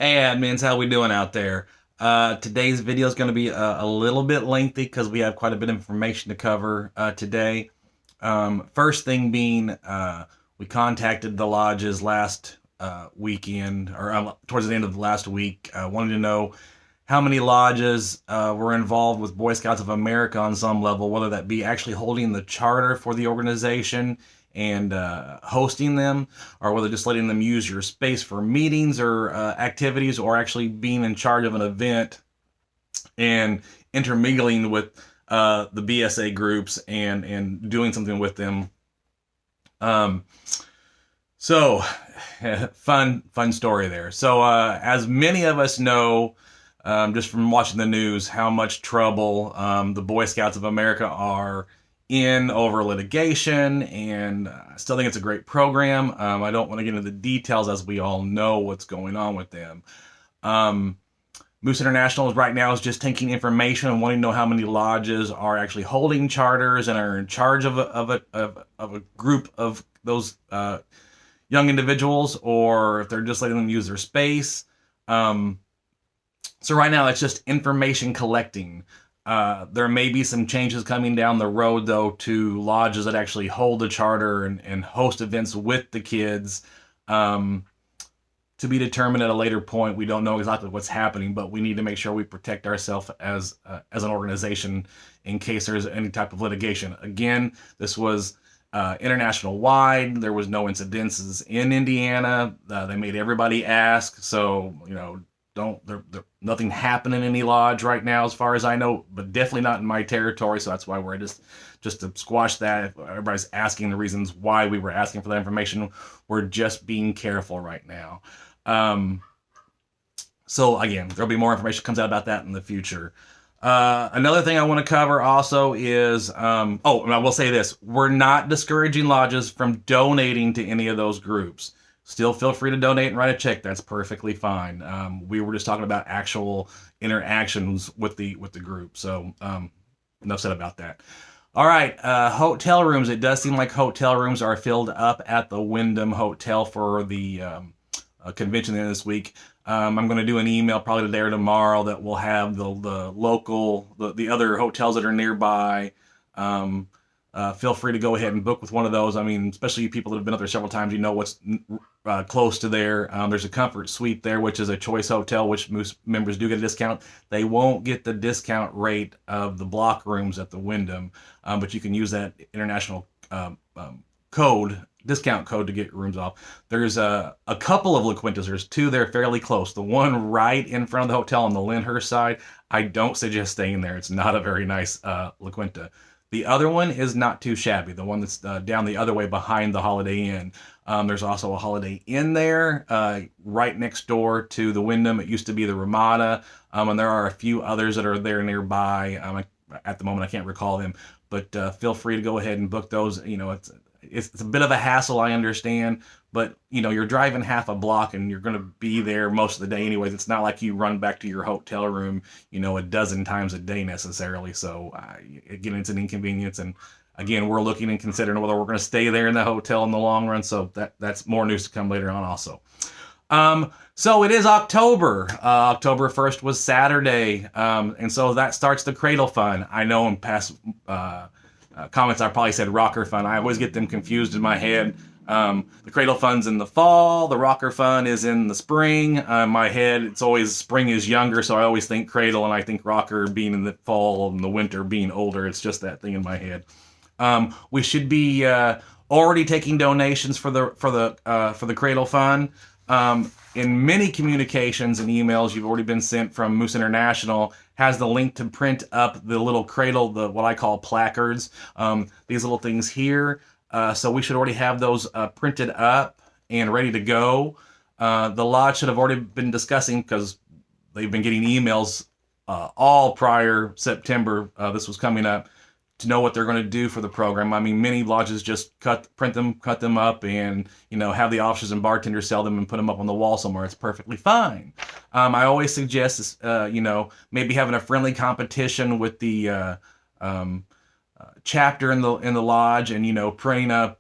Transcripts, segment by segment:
Hey admins, how we doing out there? Today's video is going to be a little bit lengthy because we have quite a bit of information to cover today. First thing being, we contacted the lodges last weekend, or towards the end of last week, wanted to know how many lodges were involved with Boy Scouts of America on some level, whether that be actually holding the charter for the organization and hosting them, or whether just letting them use your space for meetings or activities, or actually being in charge of an event and intermingling with the BSA groups and doing something with them. Um, so fun story there. So as many of us know, just from watching the news, how much trouble the Boy Scouts of America are in over litigation, and I still think it's a great program. I don't want to get into the details, as we all know what's going on with them. Moose International right now is just taking information and wanting to know how many lodges are actually holding charters and are in charge of a group of those young individuals, or if they're just letting them use their space. So right now it's just information collecting. There may be some changes coming down the road, though, to lodges that actually hold a charter and host events with the kids, to be determined at a later point. We don't know exactly what's happening, but we need to make sure we protect ourselves as an organization in case there's any type of litigation. Again, this was international wide. There was no incidences in Indiana. They made everybody ask, so nothing happening in any lodge right now as far as I know, but definitely not in my territory. So that's why we're just to squash that. If everybody's asking the reasons why we were asking for that information, we're just being careful right now. So again, there'll be more information comes out about that in the future. Another thing I want to cover also is, and I will say this, we're not discouraging lodges from donating to any of those groups. Still feel free to donate and write a check. That's perfectly fine. We were just talking about actual interactions with the group. So enough said about that. All right, hotel rooms. It does seem like hotel rooms are filled up at the Wyndham Hotel for the convention this week. I'm going to do an email probably today or tomorrow that will have the local, the other hotels that are nearby. Feel free to go ahead and book with one of those. I mean, especially you people that have been up there several times, you know what's close to there. There's a Comfort Suite there, which is a Choice Hotel, which most members do get a discount. They won't get the discount rate of the block rooms at the Wyndham, but you can use that international discount code to get rooms off. There's a couple of La Quintas. There's two there fairly close. The one right in front of the hotel on the Lyndhurst side, I don't suggest staying there. It's not a very nice La Quinta. The other one is not too shabby. The one that's down the other way behind the Holiday Inn. There's also a Holiday Inn there, right next door to the Wyndham. It used to be the Ramada, and there are a few others that are there nearby. At the moment, I can't recall them, but feel free to go ahead and book those. You know, it's a bit of a hassle, I understand, but you're driving half a block and you're going to be there most of the day anyways. It's not like you run back to your hotel room a dozen times a day necessarily. So again, it's an inconvenience, and again, we're looking and considering whether we're going to stay there in the hotel in the long run. So that's more news to come later on also. So it is October. October 1st was Saturday, and so that starts the Cradle Fund. I know in past comments I probably said Rocker Fund. I always get them confused in my head. The Cradle Fund's in the fall. The Rocker Fund is in the spring. In my head, it's always spring is younger, so I always think Cradle, and I think Rocker being in the fall and the winter being older. It's just that thing in my head. We should be already taking donations for the Cradle Fund. In many communications and emails you've already been sent from Moose International has the link to print up the little cradle, what I call placards, these little things here. So we should already have those printed up and ready to go. The lodge should have already been discussing, because they've been getting emails all prior September, this was coming up, to know what they're going to do for the program. I mean, many lodges just print them up, and have the officers and bartenders sell them and put them up on the wall somewhere. It's perfectly fine. I always suggest, maybe having a friendly competition with the chapter in the lodge, and printing up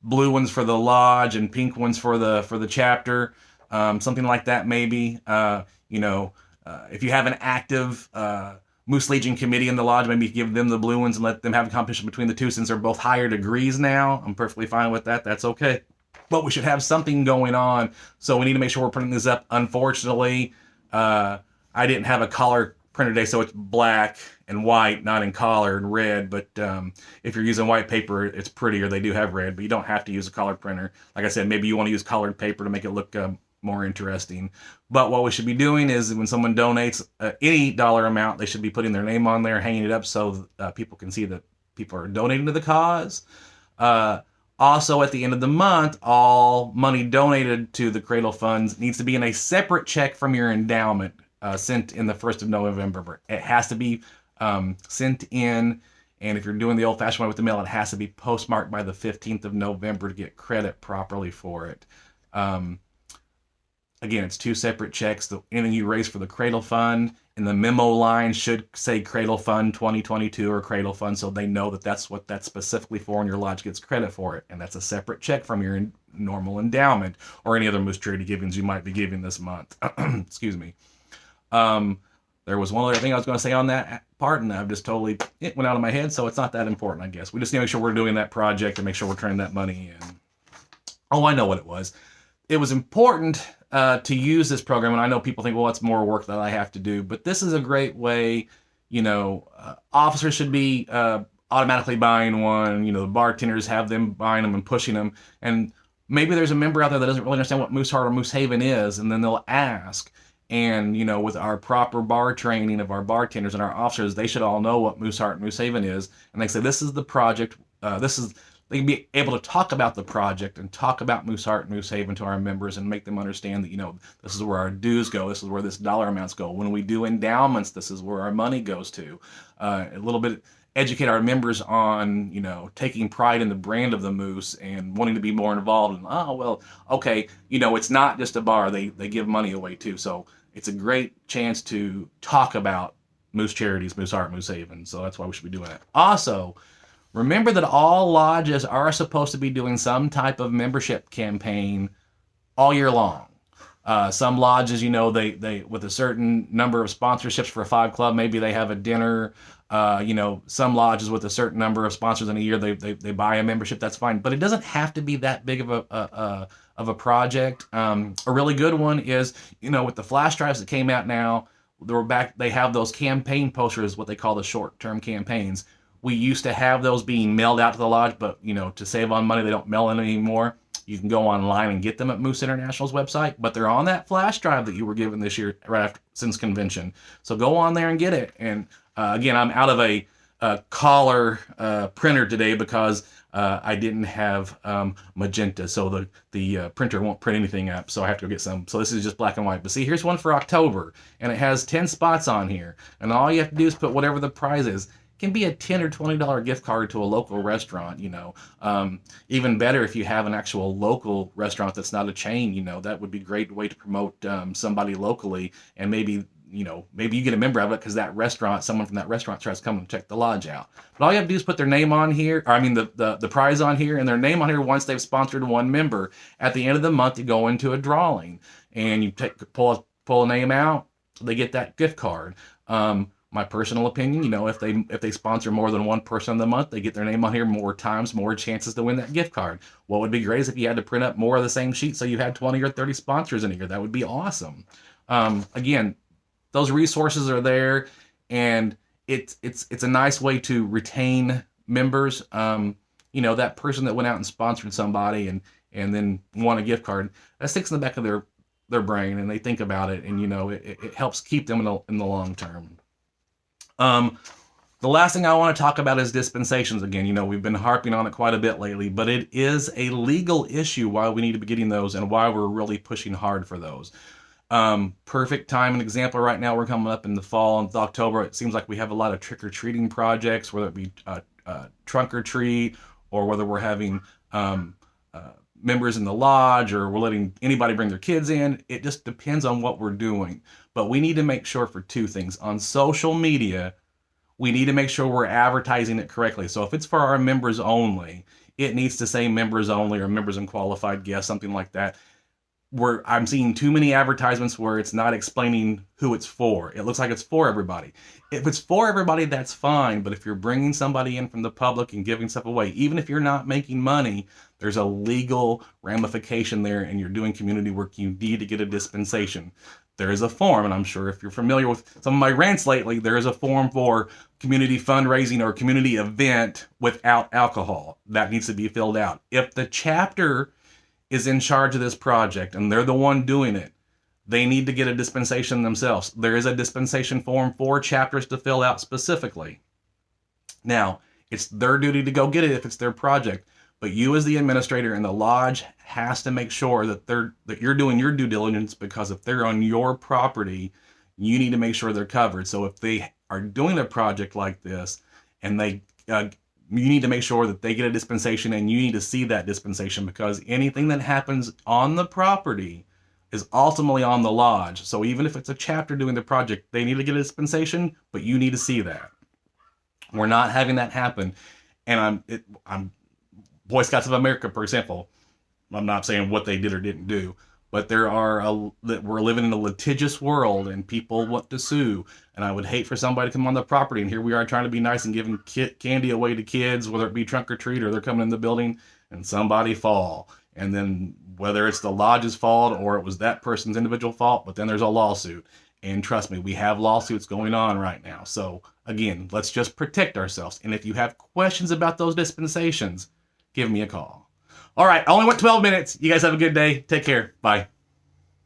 blue ones for the lodge and pink ones for the chapter. something like that maybe. If you have an active Moose Legion committee in the lodge, maybe give them the blue ones and let them have a competition between the two, since they're both higher degrees now. I'm perfectly fine with that. That's okay. But we should have something going on, so we need to make sure we're printing this up. Unfortunately, I didn't have a collar printer today, so it's black and white, not in color and red. But if you're using white paper, it's prettier. They do have red, but you don't have to use a colored printer. Like I said, maybe you want to use colored paper to make it look more interesting. But what we should be doing is, when someone donates any dollar amount, they should be putting their name on there, hanging it up, so people can see that people are donating to the cause. Also, at the end of the month, all money donated to the Cradle Funds needs to be in a separate check from your endowment, sent in the 1st of November. It has to be sent in, and if you're doing the old-fashioned way with the mail, it has to be postmarked by the 15th of November to get credit properly for it. Again, it's 2 separate checks. Anything you raise for the Cradle Fund in the memo line should say Cradle Fund 2022 or Cradle Fund, so they know that that's what that's specifically for, and your lodge gets credit for it. And that's a separate check from your normal endowment or any other Moose charity givings you might be giving this month. Excuse me. There was one other thing I was going to say on that part, and I've just it went out of my head, so it's not that important, I guess. We just need to make sure we're doing that project and make sure we're turning that money in. Oh, I know what it was. It was important to use this program, and I know people think, well, it's more work that I have to do, but this is a great way. Officers should be automatically buying one. The bartenders have them buying them and pushing them, and maybe there's a member out there that doesn't really understand what Moose Heart or Moose Haven is, and then they'll ask. And with our proper bar training of our bartenders and our officers, they should all know what Moose Heart and Moose Haven is, and they say, this is the project. They can be able to talk about the project and talk about Moose Heart and Moose Haven to our members and make them understand that, this is where our dues go. This is where this dollar amounts go. When we do endowments, this is where our money goes to. A little bit educate our members on, taking pride in the brand of the Moose and wanting to be more involved. And, it's not just a bar. They give money away too. So it's a great chance to talk about Moose charities, Moose Heart, Moose Haven. So that's why we should be doing it. Also, remember that all lodges are supposed to be doing some type of membership campaign all year long. Some lodges, they with a certain number of sponsorships for a 5 Club, maybe they have a dinner. Some lodges with a certain number of sponsors in a year, they buy a membership. That's fine, but it doesn't have to be that big of a project. A really good one is, with the flash drives that came out now, they have those campaign posters, what they call the short-term campaigns. We used to have those being mailed out to the lodge, but, to save on money, they don't mail them anymore. You can go online and get them at Moose International's website, but they're on that flash drive that you were given this year, right after, since convention. So go on there and get it. And again, I'm out of a collar printer today because I didn't have magenta, so the printer won't print anything up, so I have to go get some. So this is just black and white. But see, here's one for October, and it has 10 spots on here, and all you have to do is put whatever the prize is. Can be a $10 or $20 gift card to a local restaurant. Even better if you have an actual local restaurant that's not a chain. That would be a great way to promote somebody locally, and maybe you get a member of it because someone from that restaurant tries to come and check the lodge out. But all you have to do is put their name on here, the prize on here, and their name on here once they've sponsored one member. At the end of the month, you go into a drawing, and you pull a name out, they get that gift card. My personal opinion, if they sponsor more than one person in the month, they get their name on here more times, more chances to win that gift card. What would be great is if you had to print up more of the same sheet, so you had 20 or 30 sponsors in a year. That would be awesome. Again, those resources are there, and it's a nice way to retain members. That person that went out and sponsored somebody and then won a gift card, that sticks in the back of their brain, and they think about it, and it helps keep them in the long term. The last thing I want to talk about is dispensations. Again, we've been harping on it quite a bit lately, but it is a legal issue why we need to be getting those and why we're really pushing hard for those. Perfect time and example right now, we're coming up in the fall and October. It seems like we have a lot of trick-or-treating projects, whether it be trunk or treat, or whether we're having members in the lodge, or we're letting anybody bring their kids in. It just depends on what we're doing. But we need to make sure for 2 things. On social media, we need to make sure we're advertising it correctly. So if it's for our members only, it needs to say members only or members and qualified guests, something like that. where I'm seeing too many advertisements where it's not explaining who it's for. It looks like it's for everybody. If it's for everybody, that's fine. But if you're bringing somebody in from the public and giving stuff away, even if you're not making money, there's a legal ramification there, and you're doing community work. You need to get a dispensation. There is a form, and I'm sure if you're familiar with some of my rants lately, there is a form for community fundraising or community event without alcohol. That needs to be filled out. If the chapter is in charge of this project and they're the one doing it, they need to get a dispensation themselves. There is a dispensation form for chapters to fill out specifically. Now, it's their duty to go get it if it's their project, but you as the administrator and the lodge has to make sure that you're doing your due diligence, because if they're on your property, you need to make sure they're covered. So if they are doing a project like this and you need to make sure that they get a dispensation, and you need to see that dispensation, because anything that happens on the property is ultimately on the lodge. So even if it's a chapter doing the project, they need to get a dispensation, but you need to see that. We're not having that happen. And I'm Boy Scouts of America, for example. I'm not saying what they did or didn't do, but we're living in a litigious world and people want to sue. And I would hate for somebody to come on the property, and here we are trying to be nice and giving candy away to kids, whether it be trunk or treat, or they're coming in the building and somebody fall. And then whether it's the lodge's fault or it was that person's individual fault, but then there's a lawsuit. And trust me, we have lawsuits going on right now. So again, let's just protect ourselves. And if you have questions about those dispensations, give me a call. All right, I only went 12 minutes. You guys have a good day. Take care. Bye.